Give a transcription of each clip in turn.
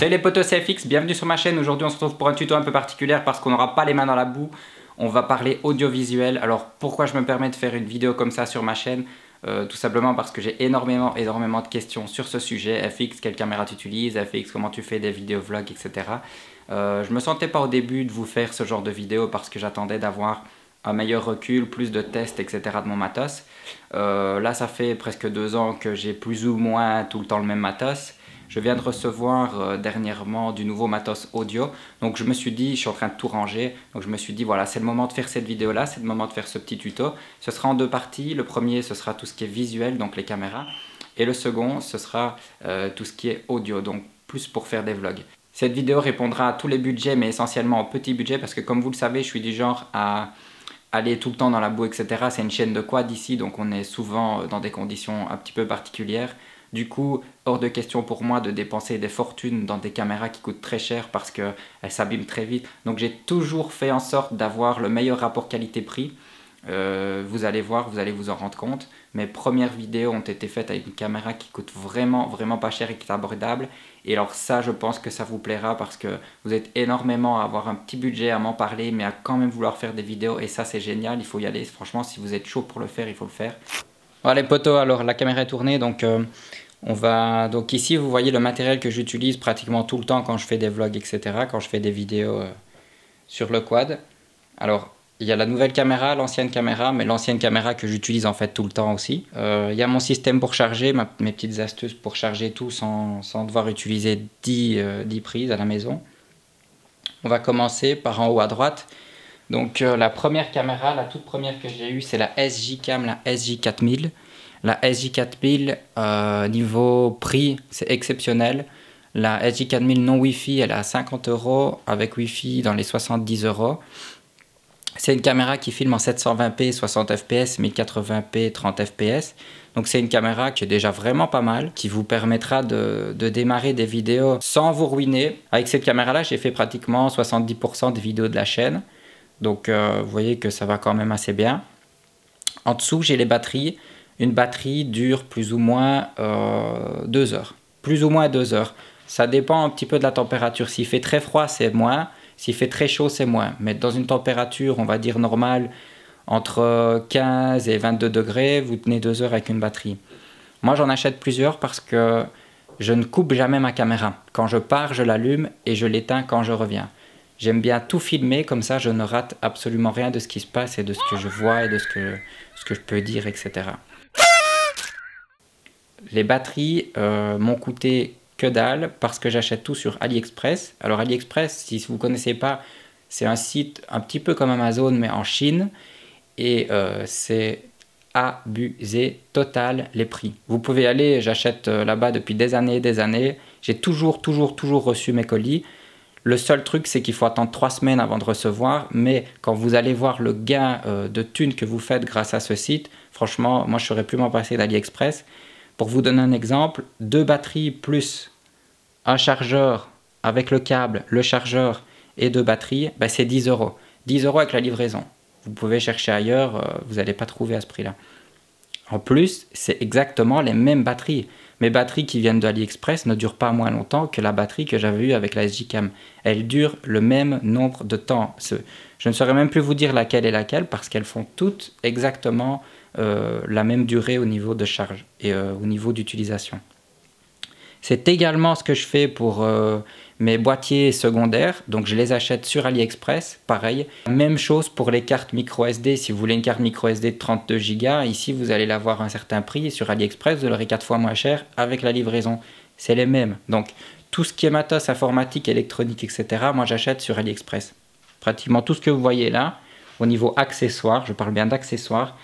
Salut les potos, c'est FX, bienvenue sur ma chaîne. Aujourd'hui on se retrouve pour un tuto un peu particulier parce qu'on n'aura pas les mains dans la boue. On va parler audiovisuel. Alors pourquoi je me permets de faire une vidéo comme ça sur ma chaîne? Tout simplement parce que j'ai énormément de questions sur ce sujet. FX, quelle caméra tu utilises? FX, comment tu fais des vidéos vlogs, etc. Je me sentais pas au début de vous faire ce genre de vidéo parce que j'attendais d'avoir un meilleur recul, plus de tests, etc. de mon matos. Là ça fait presque 2 ans que j'ai plus ou moins tout le temps le même matos. Je viens de recevoir dernièrement du nouveau matos audio, donc je me suis dit, je suis en train de tout ranger, donc je me suis dit voilà, c'est le moment de faire cette vidéo là, c'est le moment de faire ce petit tuto. Ce sera en 2 parties, le premier ce sera tout ce qui est visuel, donc les caméras, et le second ce sera tout ce qui est audio, donc plus pour faire des vlogs. Cette vidéo répondra à tous les budgets, mais essentiellement au petit budget, parce que comme vous le savez, je suis du genre à aller tout le temps dans la boue, etc. C'est une chaîne de quad ici, donc on est souvent dans des conditions un petit peu particulières. Du coup, hors de question pour moi de dépenser des fortunes dans des caméras qui coûtent très cher parce qu'elles s'abîment très vite. Donc j'ai toujours fait en sorte d'avoir le meilleur rapport qualité-prix. Vous allez voir, vous allez vous en rendre compte. Mes premières vidéos ont été faites avec une caméra qui coûte vraiment pas cher et qui est abordable. Et alors ça, je pense que ça vous plaira parce que vous êtes énormément à avoir un petit budget, à m'en parler, mais à quand même vouloir faire des vidéos. Et ça, c'est génial, il faut y aller. Franchement, si vous êtes chaud pour le faire, il faut le faire. Voilà les potos, alors la caméra est tournée, donc donc ici vous voyez le matériel que j'utilise pratiquement tout le temps quand je fais des vlogs, etc. Quand je fais des vidéos sur le quad. Alors il y a la nouvelle caméra, l'ancienne caméra, mais l'ancienne caméra que j'utilise en fait tout le temps aussi. Il y a mon système pour charger, mes petites astuces pour charger tout sans devoir utiliser 10 prises à la maison. On va commencer par en haut à droite. Donc la première caméra, la toute première que j'ai eue, c'est la SJ-Cam, la SJ4000. La SJ4000, niveau prix, c'est exceptionnel. La SJ4000 non Wi-Fi, elle est à 50 €, avec Wi-Fi dans les 70 €. C'est une caméra qui filme en 720p 60 fps, 1080p 30 fps. Donc c'est une caméra qui est déjà vraiment pas mal, qui vous permettra de démarrer des vidéos sans vous ruiner. Avec cette caméra-là, j'ai fait pratiquement 70% des vidéos de la chaîne. Donc vous voyez que ça va quand même assez bien. En dessous, j'ai les batteries. Une batterie dure plus ou moins 2 heures. Plus ou moins 2 heures. Ça dépend un petit peu de la température. S'il fait très froid, c'est moins. S'il fait très chaud, c'est moins. Mais dans une température, on va dire normale, entre 15 et 22 degrés, vous tenez 2 heures avec une batterie. Moi, j'en achète plusieurs parce que je ne coupe jamais ma caméra. Quand je pars, je l'allume et je l'éteins quand je reviens. J'aime bien tout filmer, comme ça je ne rate absolument rien de ce qui se passe et de ce que je vois et de ce que je peux dire, etc. Les batteries m'ont coûté que dalle parce que j'achète tout sur AliExpress. Alors AliExpress, si vous ne connaissez pas, c'est un site un petit peu comme Amazon mais en Chine. Et c'est abusé total les prix. Vous pouvez aller, j'achète là-bas depuis des années. J'ai toujours reçu mes colis. Le seul truc, c'est qu'il faut attendre 3 semaines avant de recevoir, mais quand vous allez voir le gain de thunes que vous faites grâce à ce site, franchement, moi je ne saurais plus m'en passer d'AliExpress. Pour vous donner un exemple, 2 batteries plus un chargeur avec le câble, le chargeur et 2 batteries, ben c'est 10 €. 10 € avec la livraison. Vous pouvez chercher ailleurs, vous n'allez pas trouver à ce prix-là. En plus, c'est exactement les mêmes batteries. Mes batteries qui viennent de AliExpress ne durent pas moins longtemps que la batterie que j'avais eue avec la SJ-Cam. Elles durent le même nombre de temps. Je ne saurais même plus vous dire laquelle est laquelle parce qu'elles font toutes exactement la même durée au niveau de charge et au niveau d'utilisation. C'est également ce que je fais pour mes boîtiers secondaires, donc je les achète sur AliExpress, pareil. Même chose pour les cartes micro SD, si vous voulez une carte micro SD de 32 Go, ici vous allez l'avoir à un certain prix, sur AliExpress vous l'aurez 4 fois moins cher avec la livraison, c'est les mêmes. Donc tout ce qui est matos informatique, électronique, etc., moi j'achète sur AliExpress. Pratiquement tout ce que vous voyez là, au niveau accessoires, je parle bien d'accessoires,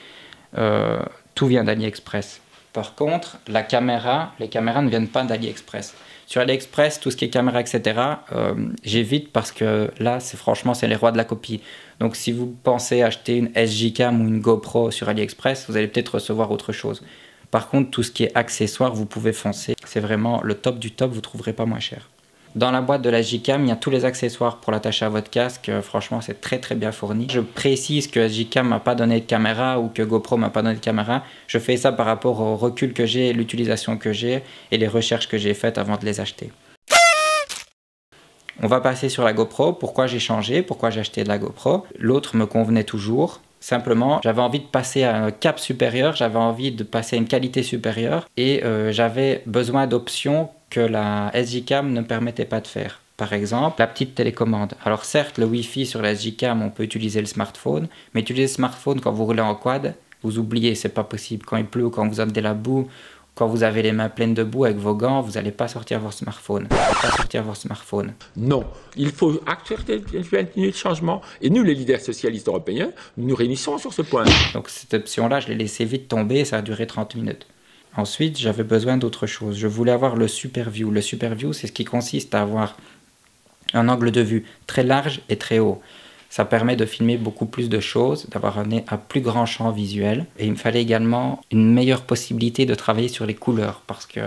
tout vient d'AliExpress. Par contre, les caméras ne viennent pas d'AliExpress. Sur AliExpress, tout ce qui est caméra, etc., j'évite parce que là, franchement, c'est les rois de la copie. Donc si vous pensez acheter une SJ-Cam ou une GoPro sur AliExpress, vous allez peut-être recevoir autre chose. Par contre, tout ce qui est accessoires, vous pouvez foncer. C'est vraiment le top du top, vous ne trouverez pas moins cher. Dans la boîte de la SJ-Cam, il y a tous les accessoires pour l'attacher à votre casque. Franchement, c'est très bien fourni. Je précise que SJ-Cam m'a pas donné de caméra ou que GoPro m'a pas donné de caméra. Je fais ça par rapport au recul que j'ai, l'utilisation que j'ai et les recherches que j'ai faites avant de les acheter. On va passer sur la GoPro. Pourquoi j'ai changé? Pourquoi j'ai acheté de la GoPro? L'autre me convenait toujours. Simplement, j'avais envie de passer à un cap supérieur, j'avais envie de passer à une qualité supérieure et j'avais besoin d'options que la SJ-Cam ne permettait pas de faire. Par exemple, la petite télécommande. Alors certes, le Wi-Fi sur la SJ-Cam, on peut utiliser le smartphone, mais utiliser le smartphone quand vous roulez en quad, vous oubliez, c'est pas possible. Quand il pleut, quand vous avez de la boue, quand vous avez les mains pleines de boue avec vos gants, vous n'allez pas sortir votre smartphone. Vous n'allez pas sortir votre smartphone. Non, il faut accepter le changement. Et nous, les leaders socialistes européens, nous nous réunissons sur ce point. Donc cette option-là, je l'ai laissée vite tomber, ça a duré 30 minutes. Ensuite, j'avais besoin d'autre chose. Je voulais avoir le Super View. Le Super View, c'est ce qui consiste à avoir un angle de vue très large et très haut. Ça permet de filmer beaucoup plus de choses, d'avoir un plus grand champ visuel. Et il me fallait également une meilleure possibilité de travailler sur les couleurs parce que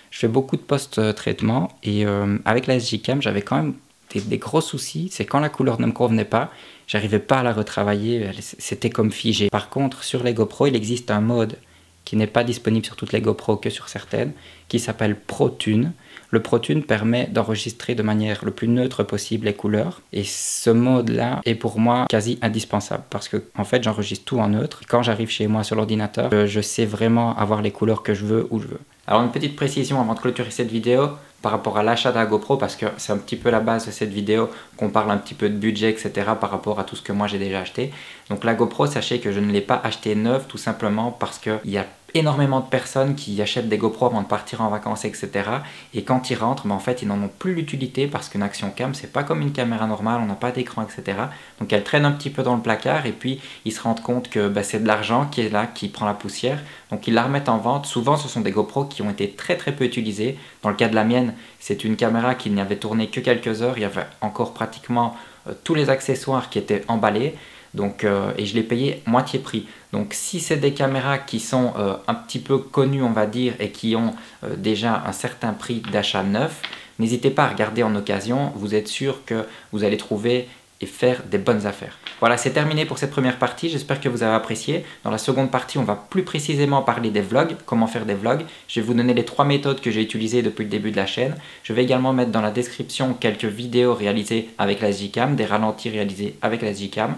je fais beaucoup de post-traitement et avec la SJ-Cam, j'avais quand même des gros soucis. C'est quand la couleur ne me convenait pas, j'arrivais pas à la retravailler, c'était comme figé. Par contre, sur les GoPro, il existe un mode qui n'est pas disponible sur toutes les GoPro que sur certaines, qui s'appelle ProTune. Le ProTune permet d'enregistrer de manière le plus neutre possible les couleurs. Et ce mode-là est pour moi quasi indispensable parce que en fait, j'enregistre tout en neutre. Quand j'arrive chez moi sur l'ordinateur, je sais vraiment avoir les couleurs que je veux où je veux. Alors une petite précision avant de clôturer cette vidéo par rapport à l'achat de la GoPro parce que c'est un petit peu la base de cette vidéo qu'on parle un petit peu de budget etc. par rapport à tout ce que moi j'ai déjà acheté. Donc la GoPro, sachez que je ne l'ai pas acheté neuve tout simplement parce qu'il y a énormément de personnes qui achètent des GoPro avant de partir en vacances etc. Et quand ils rentrent, en fait ils n'en ont plus l'utilité parce qu'une action cam c'est pas comme une caméra normale, on n'a pas d'écran etc. Donc elle traîne un petit peu dans le placard et puis ils se rendent compte que c'est de l'argent qui est là, qui prend la poussière. Donc ils la remettent en vente. Souvent ce sont des GoPro qui ont été très peu utilisées. Dans le cas de la mienne, c'est une caméra qui n'y avait tourné que quelques heures. Il y avait encore pratiquement tous les accessoires qui étaient emballés. Donc, et je l'ai payé moitié prix. Donc si c'est des caméras qui sont un petit peu connues on va dire et qui ont déjà un certain prix d'achat neuf, n'hésitez pas à regarder en occasion, vous êtes sûr que vous allez trouver et faire des bonnes affaires. Voilà, c'est terminé pour cette première partie, j'espère que vous avez apprécié. Dans la seconde partie, on va plus précisément parler des vlogs, comment faire des vlogs. Je vais vous donner les 3 méthodes que j'ai utilisées depuis le début de la chaîne. Je vais également mettre dans la description quelques vidéos réalisées avec la SJ-Cam, des ralentis réalisés avec la SJ-Cam,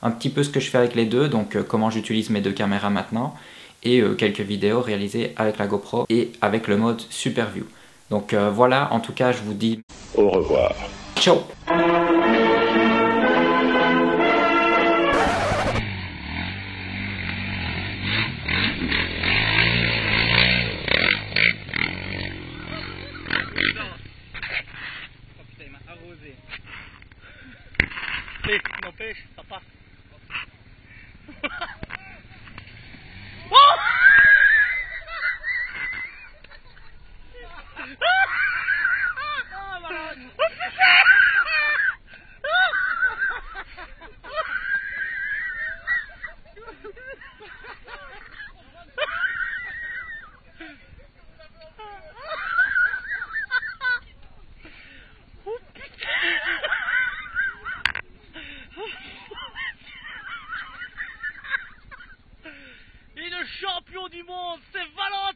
un petit peu ce que je fais avec les deux, donc comment j'utilise mes deux caméras maintenant, et quelques vidéos réalisées avec la GoPro et avec le mode Super View. Donc voilà, en tout cas, je vous dis Au revoir. ciao. N'empêche, ça part. Champion du monde, c'est Valentin!